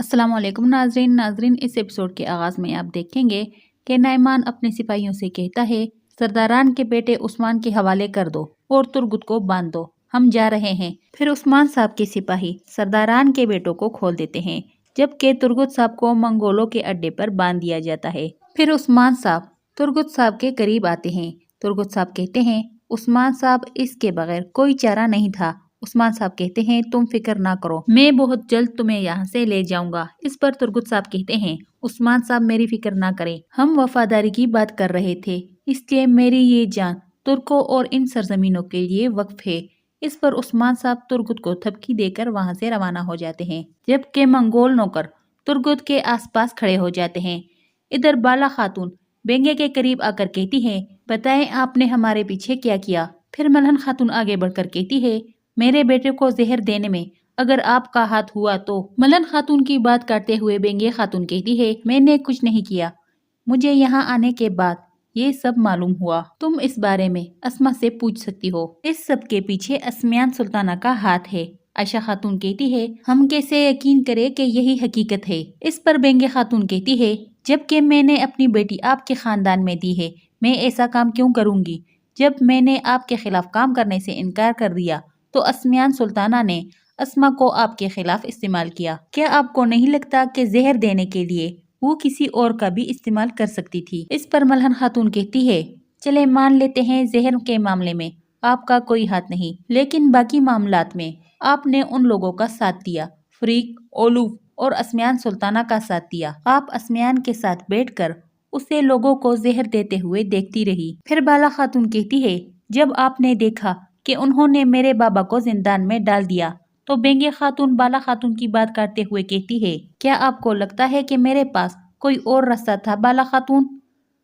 السلام علیکم ناظرین اس ایپیسوڈ کے آغاز میں آپ دیکھیں گے کہ نعمان اپنے سپاہیوں سے کہتا ہے سرداران کے بیٹے عثمان کے حوالے کر دو اور ترگت کو باندھ دو، ہم جا رہے ہیں۔ پھر عثمان صاحب کے سپاہی سرداران کے بیٹوں کو کھول دیتے ہیں جبکہ ترگت صاحب کو منگولوں کے اڈے پر باندھ دیا جاتا ہے۔ پھر عثمان صاحب ترگت صاحب کے قریب آتے ہیں۔ ترگت صاحب کہتے ہیں عثمان صاحب اس کے بغیر کوئی چارہ نہیں تھا۔ عثمان صاحب کہتے ہیں تم فکر نہ کرو، میں بہت جلد تمہیں یہاں سے لے جاؤں گا۔ اس پر ترگت صاحب کہتے ہیں عثمان صاحب میری فکر نہ کریں، ہم وفاداری کی بات کر رہے تھے، اس لیے میری یہ جان ترکوں اور ان سرزمینوں کے لیے وقف ہے۔ اس پر عثمان صاحب ترگت کو تھپکی دے کر وہاں سے روانہ ہو جاتے ہیں جبکہ منگول نوکر ترگت کے آس پاس کھڑے ہو جاتے ہیں۔ ادھر بالا خاتون بینگے کے قریب آ کر کہتی ہے بتائیں آپ نے ہمارے پیچھے کیا کیا؟ پھر ملہن خاتون آگے بڑھ کر کہتی ہے میرے بیٹے کو زہر دینے میں اگر آپ کا ہاتھ ہوا تو۔ ملہن خاتون کی بات کاٹتے ہوئے بینگے خاتون کہتی ہے میں نے کچھ نہیں کیا، مجھے یہاں آنے کے بعد یہ سب معلوم ہوا، تم اس بارے میں اسما سے پوچھ سکتی ہو، اس سب کے پیچھے اسمیان سلطانہ کا ہاتھ ہے۔ عائشہ خاتون کہتی ہے ہم کیسے یقین کریں کہ یہی حقیقت ہے؟ اس پر بینگے خاتون کہتی ہے جبکہ میں نے اپنی بیٹی آپ کے خاندان میں دی ہے، میں ایسا کام کیوں کروں گی؟ جب میں نے آپ کے خلاف کام کرنے سے انکار کر دیا تو اسمیان سلطانہ نے اسما کو آپ کے خلاف استعمال کیا۔ کیا آپ کو نہیں لگتا کہ زہر دینے کے لیے وہ کسی اور کا بھی استعمال کر سکتی تھی؟ اس پر ملہن خاتون کہتی ہے چلے مان لیتے ہیں زہر کے معاملے میں آپ کا کوئی ہاتھ نہیں، لیکن باقی معاملات میں آپ نے ان لوگوں کا ساتھ دیا، فریق، اولوف اور اسمیان سلطانہ کا ساتھ دیا۔ آپ اسمیان کے ساتھ بیٹھ کر اسے لوگوں کو زہر دیتے ہوئے دیکھتی رہی۔ پھر بالا خاتون کہتی ہے جب آپ نے دیکھا کہ انہوں نے میرے بابا کو زندان میں ڈال دیا تو بینگے خاتون بالا خاتون کی بات کرتے ہوئے کہتی ہے کیا آپ کو لگتا ہے کہ میرے پاس کوئی اور راستہ تھا بالا خاتون؟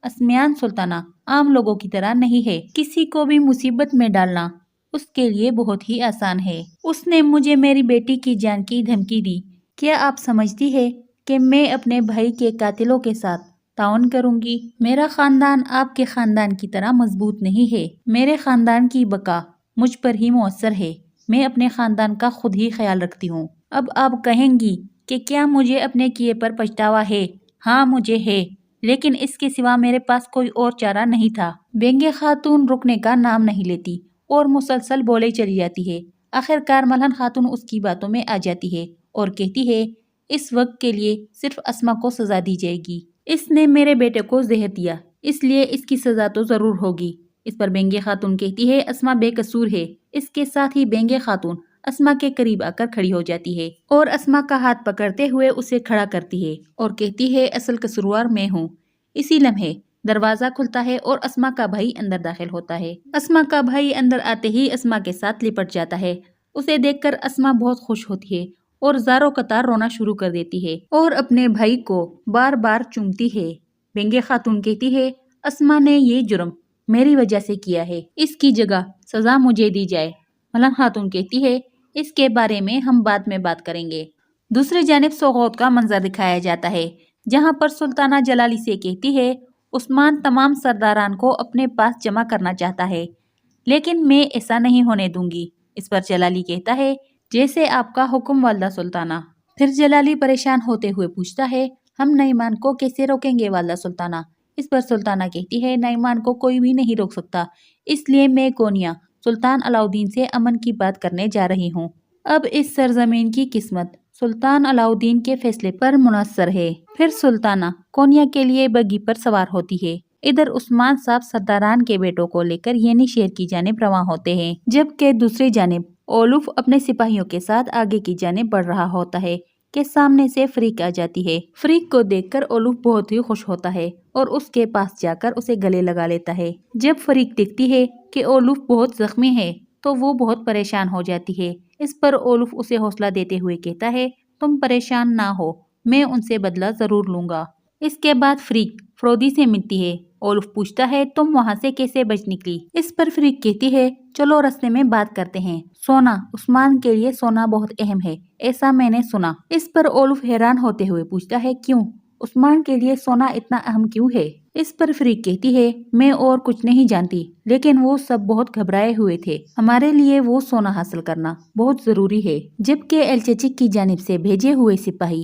اسمیان سلطانہ عام لوگوں کی طرح نہیں ہے، کسی کو بھی مصیبت میں ڈالنا اس کے لیے بہت ہی آسان ہے۔ اس نے مجھے میری بیٹی کی جان کی دھمکی دی، کیا آپ سمجھتی ہے کہ میں اپنے بھائی کے قاتلوں کے ساتھ تعاون کروں گی؟ میرا خاندان آپ کے خاندان کی طرح مضبوط نہیں ہے، میرے خاندان کی بقا مجھ پر ہی مؤثر ہے، میں اپنے خاندان کا خود ہی خیال رکھتی ہوں۔ اب آپ کہیں گی کہ کیا مجھے اپنے کیے پر پچھتاوا ہے؟ ہاں مجھے ہے، لیکن اس کے سوا میرے پاس کوئی اور چارہ نہیں تھا۔ بینگے خاتون رکنے کا نام نہیں لیتی اور مسلسل بولے چلی جاتی ہے۔ آخر کار ملہن خاتون اس کی باتوں میں آ جاتی ہے اور کہتی ہے اس وقت کے لیے صرف اسما کو سزا دی جائے گی، اس نے میرے بیٹے کو زہر دیا، اس لیے اس کی سزا تو ضرور ہوگی۔ اس پر بینگے خاتون کہتی ہے اسما بے قصور ہے۔ اس کے ساتھ ہی بینگے خاتون اسما کے قریب آ کر کھڑی ہو جاتی ہے اور اسما کا ہاتھ پکڑتے ہوئے اسے کھڑا کرتی ہے اور کہتی ہے اصل قصوروار میں ہوں۔ اسی لمحے دروازہ کھلتا ہے اور اسما کا بھائی اندر داخل ہوتا ہے۔ اسما کا بھائی اندر آتے ہی اسما کے ساتھ لپٹ جاتا ہے، اسے دیکھ کر اسما بہت خوش ہوتی ہے اور زاروں قطار رونا شروع کر دیتی ہے اور اپنے بھائی کو بار بار چومتی ہے۔ بینگے خاتون کہتی ہے اسما نے یہ جرم میری وجہ سے کیا ہے، اس کی جگہ سزا مجھے دی جائے۔ ملہن خاتون کہتی ہے اس کے بارے میں ہم بعد میں بات کریں گے۔ دوسری جانب سوغوت کا منظر دکھایا جاتا ہے جہاں پر سلطانہ جلالی سے کہتی ہے عثمان تمام سرداران کو اپنے پاس جمع کرنا چاہتا ہے لیکن میں ایسا نہیں ہونے دوں گی۔ اس پر جلالی کہتا ہے جیسے آپ کا حکم والدہ سلطانہ۔ پھر جلالی پریشان ہوتے ہوئے پوچھتا ہے ہم نعمان کو کیسے روکیں گے والدہ سلطانہ؟ اس پر سلطانہ کہتی ہے نعمان کو کوئی بھی نہیں روک سکتا، اس لیے میں کونیا سلطان علاؤدین سے امن کی بات کرنے جا رہی ہوں۔ اب اس سرزمین کی قسمت سلطان علاؤدین کے فیصلے پر منحصر ہے۔ پھر سلطانہ کونیا کے لیے بگھی پر سوار ہوتی ہے۔ ادھر عثمان صاحب سرداران کے بیٹوں کو لے کر ینی شہر کی جانب رواں ہوتے ہیں جبکہ دوسری جانب اولوف اپنے سپاہیوں کے ساتھ آگے کی جانب بڑھ رہا ہوتا ہے کہ سامنے سے فریق آ جاتی ہے۔ فریق کو دیکھ کر اولوف بہت ہی خوش ہوتا ہے اور اس کے پاس جا کر اسے گلے لگا لیتا ہے۔ جب فریق دیکھتی ہے کہ اولوف بہت زخمی ہے تو وہ بہت پریشان ہو جاتی ہے۔ اس پر اولوف اسے حوصلہ دیتے ہوئے کہتا ہے تم پریشان نہ ہو، میں ان سے بدلہ ضرور لوں گا۔ اس کے بعد فریق فرودی سے ملتی ہے۔ اولوف پوچھتا ہے تم وہاں سے کیسے بچ نکلی؟ اس پر فریق کہتی ہے چلو رستے میں بات کرتے ہیں، سونا عثمان کے لیے سونا بہت اہم ہے، ایسا میں نے سنا۔ اس پر اولوف حیران ہوتے ہوئے پوچھتا ہے کیوں؟ عثمان کے لیے سونا اتنا اہم کیوں ہے؟ اس پر فریق کہتی ہے میں اور کچھ نہیں جانتی لیکن وہ سب بہت گھبرائے ہوئے تھے، ہمارے لیے وہ سونا حاصل کرنا بہت ضروری ہے۔ جبکہ الچچک کی جانب سے بھیجے ہوئے سپاہی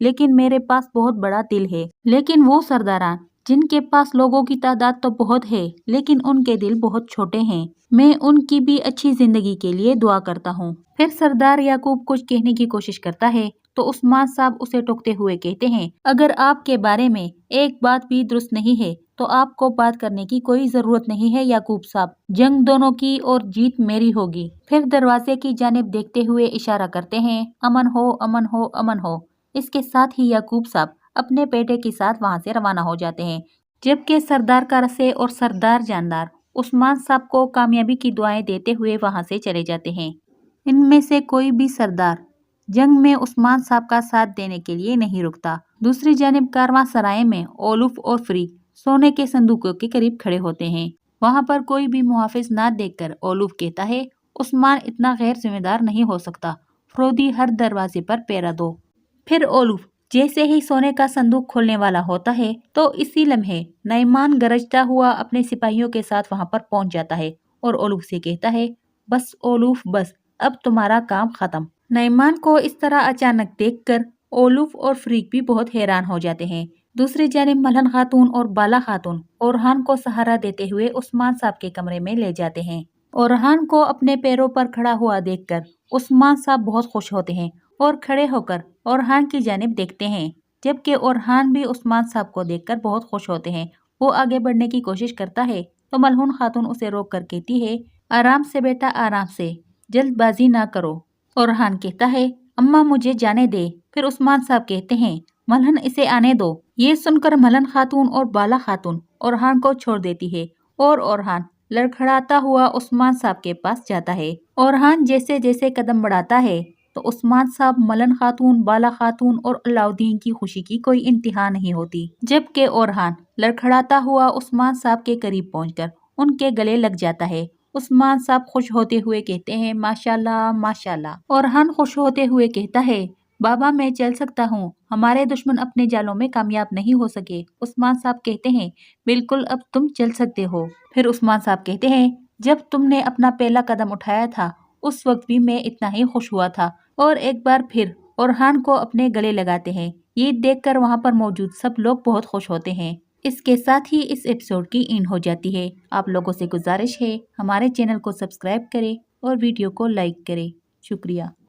لیکن میرے پاس بہت بڑا دل ہے۔ لیکن وہ سرداران جن کے پاس لوگوں کی تعداد تو بہت ہے لیکن ان کے دل بہت چھوٹے ہیں، میں ان کی بھی اچھی زندگی کے لیے دعا کرتا ہوں۔ پھر سردار یعقوب کچھ کہنے کی کوشش کرتا ہے تو عثمان صاحب اسے ٹوکتے ہوئے کہتے ہیں، اگر آپ کے بارے میں ایک بات بھی درست نہیں ہے تو آپ کو بات کرنے کی کوئی ضرورت نہیں ہے یعقوب صاحب، جنگ دونوں کی اور جیت میری ہوگی۔ پھر دروازے کی جانب دیکھتے ہوئے اشارہ کرتے ہیں، امن ہو امن ہو امن ہو۔ اس کے ساتھ ہی یعقوب صاحب اپنے بیٹے کے ساتھ وہاں سے روانہ ہو جاتے ہیں، جبکہ سردار کارسے اور سردار جاندار عثمان صاحب کو کامیابی کی دعائیں دیتے ہوئے وہاں سے چلے جاتے ہیں۔ ان میں سے کوئی بھی سردار جنگ میں عثمان صاحب کا ساتھ دینے کے لیے نہیں رکتا۔ دوسری جانب کارواں سرائے میں اولف اور فریق سونے کے صندوقوں کے قریب کھڑے ہوتے ہیں۔ وہاں پر کوئی بھی محافظ نہ دیکھ کر اولف کہتا ہے، عثمان اتنا غیر ذمہ دار نہیں ہو سکتا، فرودی ہر دروازے پر پہرا دو۔ پھر اولف جیسے ہی سونے کا صندوق کھولنے والا ہوتا ہے تو اسی لمحے نعمان گرجتا ہوا اپنے سپاہیوں کے ساتھ وہاں پر پہنچ جاتا ہے اور اولف سے کہتا ہے، بس اولف بس، اب تمہارا کام ختم۔ نعمان کو اس طرح اچانک دیکھ کر اولف اور فریق بھی بہت حیران ہو جاتے ہیں۔ دوسری جانب ملہن خاتون اور بالا خاتون اورحان کو سہارا دیتے ہوئے عثمان صاحب کے کمرے میں لے جاتے ہیں۔ اورحان کو اپنے پیروں پر کھڑا ہوا دیکھ کر عثمان صاحب بہت خوش ہوتے ہیں اور کھڑے ہو کر اورحان کی جانب دیکھتے ہیں، جبکہ اورحان بھی عثمان صاحب کو دیکھ کر بہت خوش ہوتے ہیں۔ وہ آگے بڑھنے کی کوشش کرتا ہے تو ملہون خاتون اسے روک کر کہتی ہے، آرام سے بیٹا آرام سے، جلد بازی نہ کرو۔ اورحان کہتا ہے، اماں مجھے جانے دے۔ پھر عثمان صاحب کہتے ہیں، ملہن اسے آنے دو۔ یہ سن کر ملہن خاتون اور بالا خاتون اورحان کو چھوڑ دیتی ہے اور اورحان لڑکھڑاتا ہوا عثمان صاحب کے پاس جاتا ہے۔ اورحان جیسے جیسے قدم بڑھاتا ہے تو عثمان صاحب، ملہن خاتون، بالا خاتون اور علاؤدین کی خوشی کی کوئی انتہا نہیں ہوتی، جبکہ اورحان لڑکھڑاتا ہوا عثمان صاحب کے قریب پہنچ کر ان کے گلے لگ جاتا ہے۔ عثمان صاحب خوش ہوتے ہوئے کہتے ہیں، ماشاءاللہ ماشاءاللہ۔ اورحان خوش ہوتے ہوئے کہتا ہے، بابا میں چل سکتا ہوں، ہمارے دشمن اپنے جالوں میں کامیاب نہیں ہو سکے۔ عثمان صاحب کہتے ہیں، بالکل اب تم چل سکتے ہو۔ پھر عثمان صاحب کہتے ہیں، جب تم نے اپنا پہلا قدم اٹھایا تھا اس وقت بھی میں اتنا ہی خوش ہوا تھا۔ اور ایک بار پھر اورحان کو اپنے گلے لگاتے ہیں۔ یہ دیکھ کر وہاں پر موجود سب لوگ بہت خوش ہوتے ہیں۔ اس کے ساتھ ہی اس ایپیسوڈ کی اینڈ ہو جاتی ہے۔ آپ لوگوں سے گزارش ہے ہمارے چینل کو سبسکرائب کریں اور ویڈیو کو لائک کریں۔ شکریہ۔